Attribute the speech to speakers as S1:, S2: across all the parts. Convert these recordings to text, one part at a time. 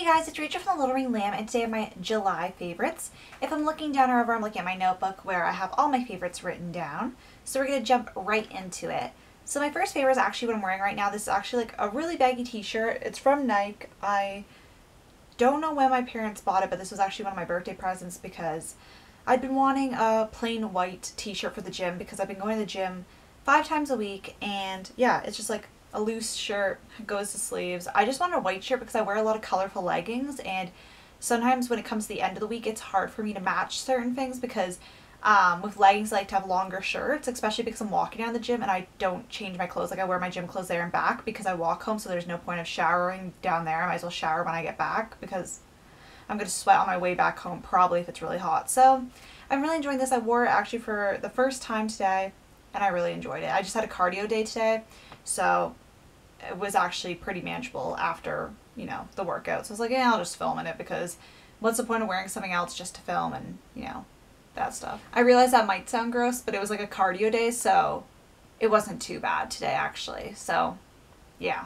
S1: Hey guys, it's Rachel from the Little Ring Lamb, and today are my July favorites. If I'm looking down or over, I'm looking at my notebook where I have all my favorites written down. So we're going to jump right into it. So my first favorite is actually what I'm wearing right now. This is actually like a really baggy t-shirt. It's from Nike. I don't know when my parents bought it, but this was actually one of my birthday presents because I'd been wanting a plain white t-shirt for the gym because I've been going to the gym 5 times a week, and yeah, it's just like a loose shirt, goes to sleeves. I just wanted a white shirt because I wear a lot of colorful leggings, and sometimes when it comes to the end of the week it's hard for me to match certain things because with leggings I like to have longer shirts, especially because I'm walking down the gym and I don't change my clothes. Like I wear my gym clothes there and back because I walk home, so there's no point of showering down there. I might as well shower when I get back because I'm going to sweat on my way back home probably if it's really hot. So I'm really enjoying this. I wore it actually for the first time today and I really enjoyed it. I just had a cardio day today, so it was actually pretty manageable after, you know, the workout. So I was like, yeah, I'll just film in it because what's the point of wearing something else just to film and, you know, that stuff. I realize that might sound gross, but it was like a cardio day, so it wasn't too bad today actually. So yeah,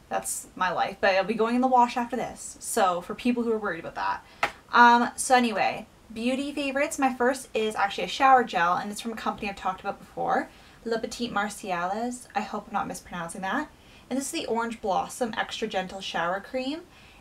S1: that's my life, but it'll be going in the wash after this. So for people who are worried about that. So anyway, beauty favorites. My first is actually a shower gel, and it's from a company I've talked about before. Petit Marseiliais, I hope I'm not mispronouncing that. And this is the Orange Blossom Extra Gentle Shower Cream.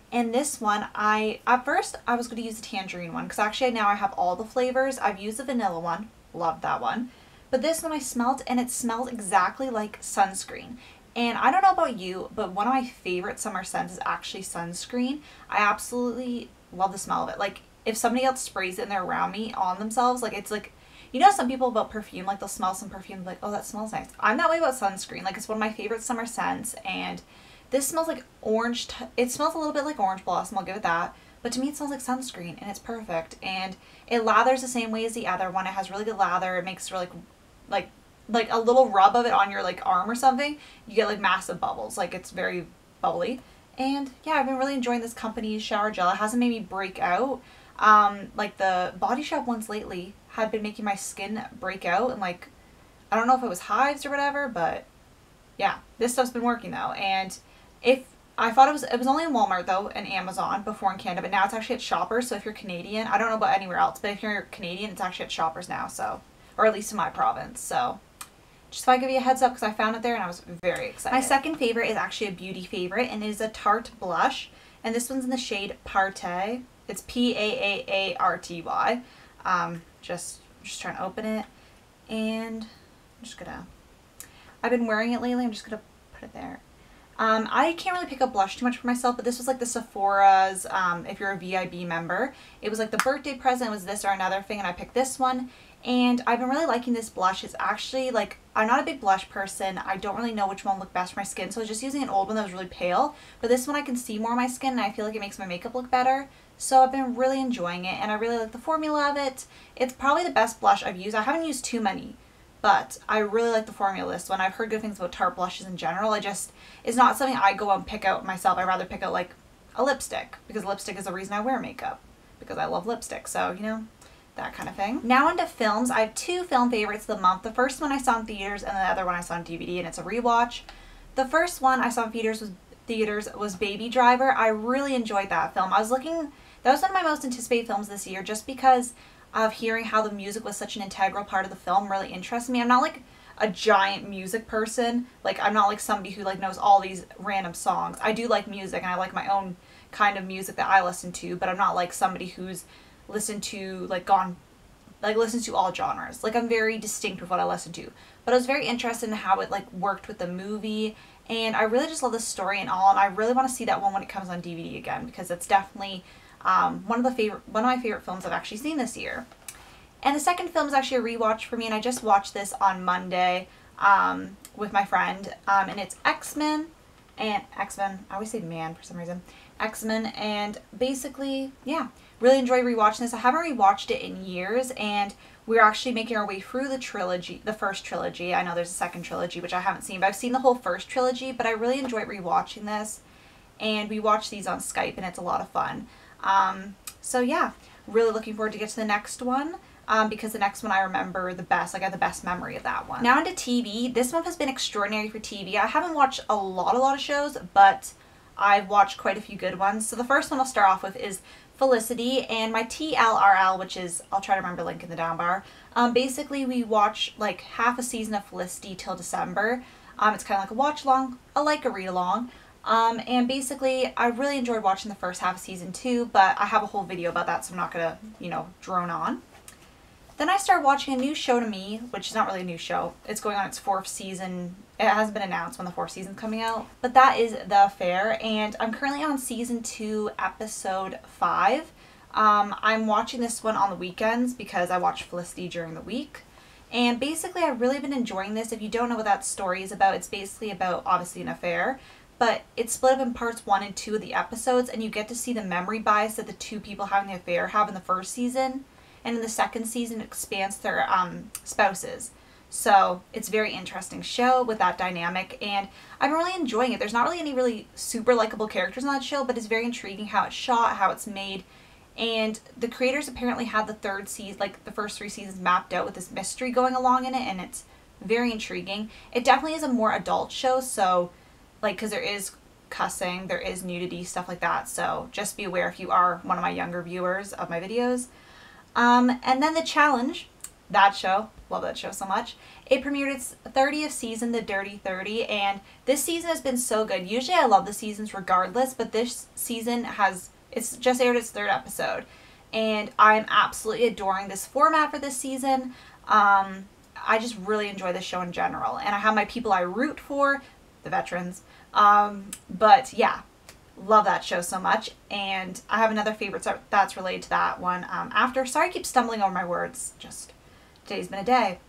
S1: And this one, at first I was going to use the tangerine one because actually now I have all the flavors. I've used the vanilla one, love that one. But this one I smelled and it smells exactly like sunscreen. And I don't know about you, but one of my favorite summer scents is actually sunscreen. I absolutely love the smell of it. Like if somebody else sprays it and they're around me on themselves, like it's like, you know, some people about perfume, like they'll smell some perfume like, oh, that smells nice. I'm that way about sunscreen. Like it's one of my favorite summer scents, and this smells like orange. It smells a little bit like Orange Blossom, I'll give it that. But to me it smells like sunscreen and it's perfect. And it lathers the same way as the other one. It has really good lather. It makes really like a little rub of it on your like arm or something, you get like massive bubbles. Like it's very bubbly. And yeah, I've been really enjoying this company's shower gel. It hasn't made me break out. Like the Body Shop ones lately had been making my skin break out, and like I don't know if it was hives or whatever, but yeah, this stuff's been working though. And if I thought it was only in Walmart though and Amazon before in Canada, but now it's actually at Shoppers. So if you're Canadian, I don't know about anywhere else, but if you're Canadian, it's actually at Shoppers now, so, or at least in my province. So just thought I'd give you a heads up because I found it there and I was very excited. My second favorite is actually a beauty favorite, and it is a Tarte blush, and this one's in the shade Party. It's Paarty. Just trying to open it, and I'm just gonna, I've been wearing it lately, I'm just gonna put it there. I can't really pick up blush too much for myself, but this was like the Sephora's, if you're a VIB member. It was like the birthday present, was this or another thing, and I picked this one. And I've been really liking this blush. It's actually like, I'm not a big blush person. I don't really know which one looked best for my skin, so I was just using an old one that was really pale. But this one I can see more of my skin and I feel like it makes my makeup look better. So I've been really enjoying it and I really like the formula of it. It's probably the best blush I've used. I haven't used too many, but I really like the formula of this one. I've heard good things about Tarte blushes in general. It's not something I go and pick out myself. I'd rather pick out like a lipstick, because lipstick is the reason I wear makeup, because I love lipstick. So, you know, that kind of thing. Now onto films. I have 2 film favorites of the month. The first one I saw in theaters and the other one I saw on DVD, and it's a rewatch. The first one I saw in theaters was Babydriver. I really enjoyed that film. That was one of my most anticipated films this year, just because of hearing how the music was such an integral part of the film really interested me. I'm not like a giant music person. Like I'm not like somebody who like knows all these random songs. I do like music and I like my own kind of music that I listen to, but I'm not like somebody who's listened to listens to all genres. Like I'm very distinct with what I listen to. But I was very interested in how it like worked with the movie, and I really just love the story and all, and I really want to see that one when it comes on DVD again, because it's definitely one of my favorite films I've actually seen this year. And the second film is actually a rewatch for me, and I just watched this on Monday with my friend, and it's XMen. I always say man for some reason. XMen, and basically, yeah, really enjoy rewatching this. I haven't rewatched it in years, and we're actually making our way through the first trilogy. I know there's a second trilogy, which I haven't seen, but I've seen the whole first trilogy, but I really enjoy rewatching this, and we watch these on Skype, and it's a lot of fun. So yeah, really looking forward to get to the next one. Because the next one I remember the best. I got the best memory of that one. Now into TV. This month has been extraordinary for TV. I haven't watched a lot of shows, but I've watched quite a few good ones. So the first one I'll start off with is Felicity, and my TLRL, which is, I'll try to remember link in the down bar. Basically we watch like half a season of Felicity till December. It's kind of like a watch along, like a read along. And basically I really enjoyed watching the first half of season 2, but I have a whole video about that, so I'm not gonna, drone on. Then I started watching a new show to me, which is not really a new show. It's going on its 4th season. It hasn't been announced when the 4th season's coming out. But that is The Affair, and I'm currently on season 2, episode 5. I'm watching this one on the weekends because I watch Felicity during the week. And basically I've really been enjoying this. If you don't know what that story is about, it's basically about, obviously, an affair. But it's split up in parts 1 and 2 of the episodes, and you get to see the memory bias that the two people having the affair have in the first season. And in the second season, it expands their spouses. So it's a very interesting show with that dynamic, and I'm really enjoying it. There's not really any really super likable characters on that show, but it's very intriguing how it's shot, how it's made. And the creators apparently had the third season, like the first 3 seasons mapped out with this mystery going along in it, and it's very intriguing. It definitely is a more adult show, so like, because there is cussing, there is nudity, stuff like that. So just be aware if you are one of my younger viewers of my videos. And then The Challenge, that show, love that show so much. It premiered its 30th season, The Dirty 30, and this season has been so good. Usually I love the seasons regardless, but this season it's just aired its 3rd episode, and I'm absolutely adoring this format for this season. I just really enjoy this show in general, and I have my people I root for, the veterans, but yeah. Love that show so much, and I have another favorite that's related to that one after. Sorry I keep stumbling over my words, just today's been a day.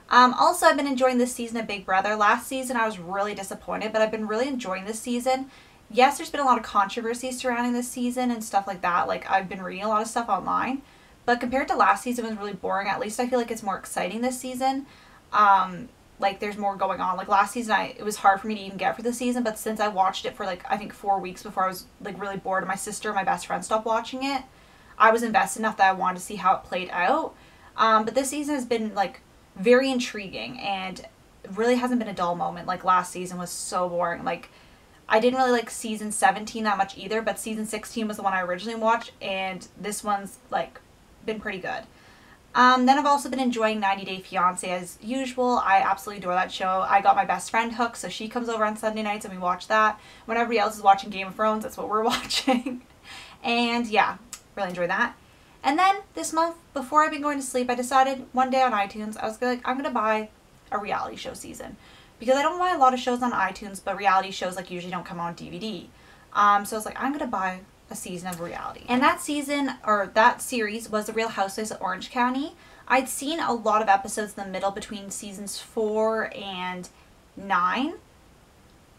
S1: Also, I've been enjoying this season of Big Brother. Last season I was really disappointed, but I've been really enjoying this season. Yes, there's been a lot of controversy surrounding this season and stuff like that. Like, I've been reading a lot of stuff online, but compared to last season, it was really boring. At least I feel like it's more exciting this season. Like, there's more going on. Like, last season, it was hard for me to even get for the season, but since I watched it for, like, I think 4 weeks before I was, like, really bored, and my sister and my best friend stopped watching it, I was invested enough that I wanted to see how it played out. But this season has been, like, very intriguing, and it really hasn't been a dull moment. Like, last season was so boring. Like, I didn't really like season 17 that much either, but season 16 was the one I originally watched, and this one's, like, been pretty good. Then I've also been enjoying 90 Day Fiance as usual. I absolutely adore that show. I got my best friend hooked, so she comes over on Sunday nights and we watch that. When everybody else is watching Game of Thrones, that's what we're watching. And yeah, really enjoy that. And then this month, before I've been going to sleep, I decided one day on iTunes, I was like, I'm going to buy a reality show season. Because I don't buy a lot of shows on iTunes, but reality shows like usually don't come on DVD. So I was like, I'm going to buy a season of reality. And that season, or that series, was The Real Housewives of Orange County. I'd seen a lot of episodes in the middle between seasons 4 and 9.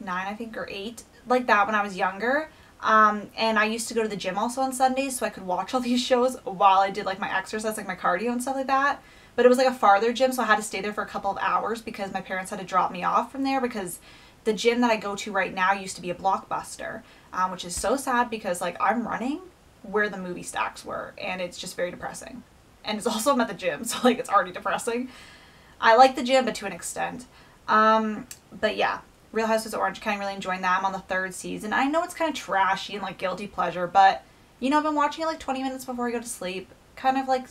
S1: 9, I think, or 8. Like that when I was younger. And I used to go to the gym also on Sundays, so I could watch all these shows while I did like my exercise, like my cardio and stuff like that. But it was like a farther gym, so I had to stay there for a couple of hours because my parents had to drop me off from there, because the gym that I go to right now used to be a Blockbuster, which is so sad because like I'm running where the movie stacks were, and it's just very depressing. And it's also I'm at the gym, so like it's already depressing. I like the gym, but to an extent. But yeah, Real Housewives of Orange County, really enjoying that. I'm on the 3rd season. I know it's kind of trashy and like guilty pleasure, but you know, I've been watching it like 20 minutes before I go to sleep. Kind of like,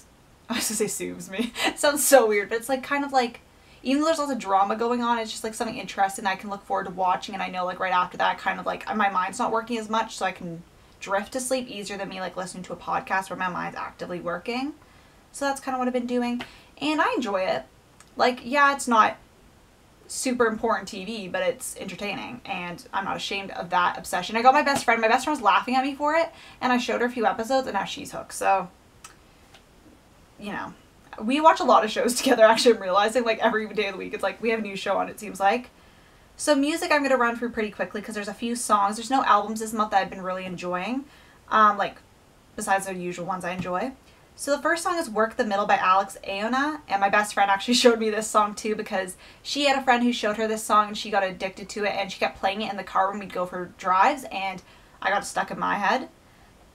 S1: I was gonna say soothes me. It sounds so weird, but it's like kind of like, even though there's lots of drama going on, it's just like something interesting that I can look forward to watching, and I know like right after that kind of like my mind's not working as much, so I can drift to sleep easier than me like listening to a podcast where my mind's actively working. So that's kind of what I've been doing, and I enjoy it. Like, yeah, it's not super important TV, but it's entertaining, and I'm not ashamed of that obsession. I got my best friend was laughing at me for it, and I showed her a few episodes, and now she's hooked. So, you know, we watch a lot of shows together. Actually, I'm realizing like every day of the week it's like we have a new show on, it seems like. So music I'm going to run through pretty quickly because there's a few songs. There's no albums this month that I've been really enjoying, like besides the usual ones I enjoy. So the first song is Work the Middle by Aiona, and my best friend actually showed me this song too because she had a friend who showed her this song and she got addicted to it, and she kept playing it in the car when we'd go for drives, and I got stuck in my head.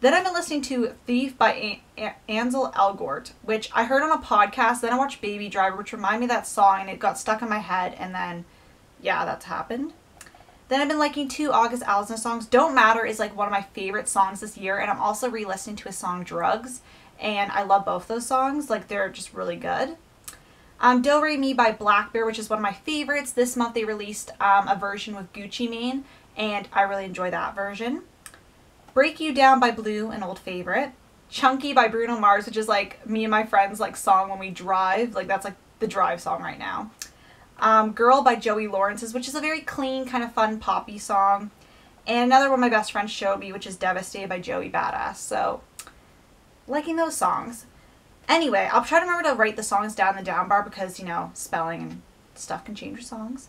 S1: Then I've been listening to Thief by Ansel Elgort, which I heard on a podcast. Then I watched Babydriver, which reminded me of that song, and it got stuck in my head, and then, yeah, that's happened. Then I've been liking 2 August Alsina songs. Don't Matter is like one of my favorite songs this year, and I'm also re-listening to his song Drugs, and I love both those songs. Like, they're just really good. Do Re Mi by Blackbear, which is one of my favorites. This month they released a version with Gucci Mane, and I really enjoy that version. Break You Down by Blue, an old favorite. Chunky by Bruno Mars, which is like me and my friends like song when we drive. Like, that's like the drive song right now. Girl by Joey Lawrence's, which is a very clean, kind of fun poppy song. And another one my best friend showed me, which is Devastated by Joey Badass. So, liking those songs. Anyway, I'll try to remember to write the songs down in the down bar because, you know, spelling and stuff can change your songs.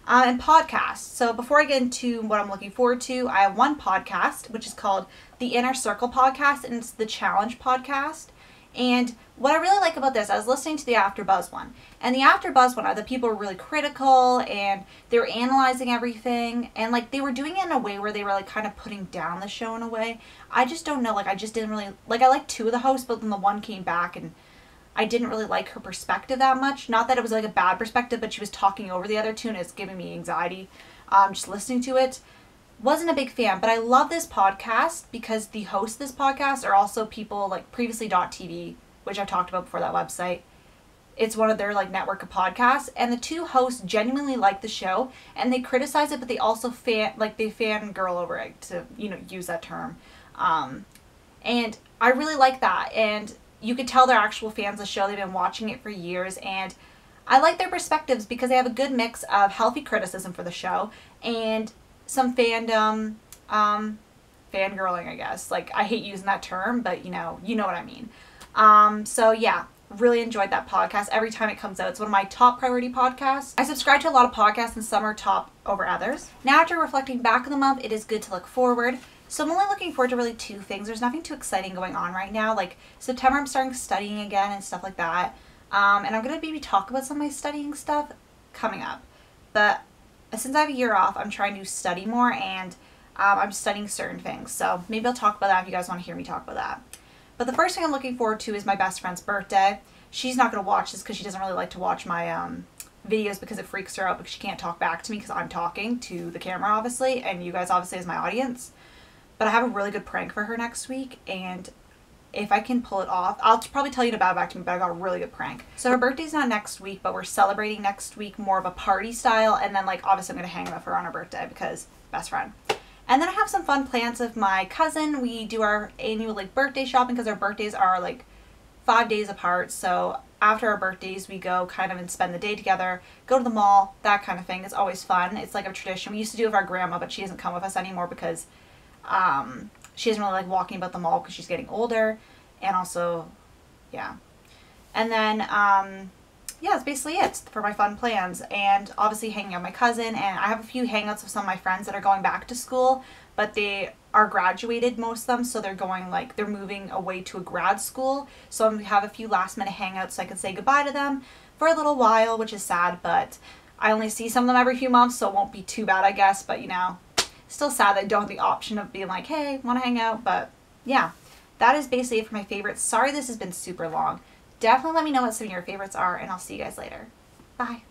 S1: And podcasts. So before I get into what I'm looking forward to, I have one podcast, which is called The Inner Circle Podcast, and it's the Challenge Podcast. And what I really like about this, I was listening to the AfterBuzz one, and the AfterBuzz one, the people were really critical, and they were analyzing everything, and like they were doing it in a way where they were like kind of putting down the show in a way. I just don't know, like I just didn't really, like I liked 2 of the hosts, but then the one came back and I didn't really like her perspective that much. Not that it was like a bad perspective, but she was talking over the other 2 and it's giving me anxiety just listening to it. Wasn't a big fan, but I love this podcast because the hosts of this podcast are also people like previously.tv, which I've talked about before, that website. It's one of their like network of podcasts, and the 2 hosts genuinely like the show and they criticize it, but they also fangirl over it, to, you know, use that term. And I really like that, and you could tell they're actual fans of the show. They've been watching it for years, and I like their perspectives because they have a good mix of healthy criticism for the show and some fandom, fangirling, I guess. Like, I hate using that term, but you know what I mean. So yeah, really enjoyed that podcast. Every time it comes out, it's one of my top priority podcasts. I subscribe to a lot of podcasts and some are top over others. Now, after reflecting back on the month, it is good to look forward. So I'm only looking forward to really 2 things. There's nothing too exciting going on right now. Like September, I'm starting studying again and stuff like that. And I'm going to maybe talk about some of my studying stuff coming up. But since I have a year off, I'm trying to study more, and I'm studying certain things. So maybe I'll talk about that if you guys want to hear me talk about that. But the first thing I'm looking forward to is my best friend's birthday. She's not going to watch this because she doesn't really like to watch my videos because it freaks her out because she can't talk back to me because I'm talking to the camera, obviously, and you guys obviously as my audience. But I have a really good prank for her next week, and if I can pull it off, I'll probably tell you to bow back to me, but I got a really good prank. So her birthday's not next week, but we're celebrating next week more of a party style, and then like obviously I'm going to hang with her on her birthday because best friend. And then I have some fun plans with my cousin. We do our annual like birthday shopping because our birthdays are like 5 days apart. So after our birthdays, we go kind of and spend the day together, go to the mall, that kind of thing. It's always fun. It's like a tradition. We used to do it with our grandma, but she doesn't come with us anymore because she doesn't really like walking about the mall because she's getting older. And also, yeah. And then, yeah, that's basically it for my fun plans. And obviously hanging out with my cousin. And I have a few hangouts with some of my friends that are going back to school, but they are graduated, most of them. So they're going like, they're moving away to a grad school. So I'm going to have a few last minute hangouts so I can say goodbye to them for a little while, which is sad, but I only see some of them every few months, so it won't be too bad, I guess. But you know, still sad that I don't have the option of being like, hey, want to hang out? But yeah, that is basically it for my favorites. Sorry this has been super long. Definitely let me know what some of your favorites are, and I'll see you guys later. Bye.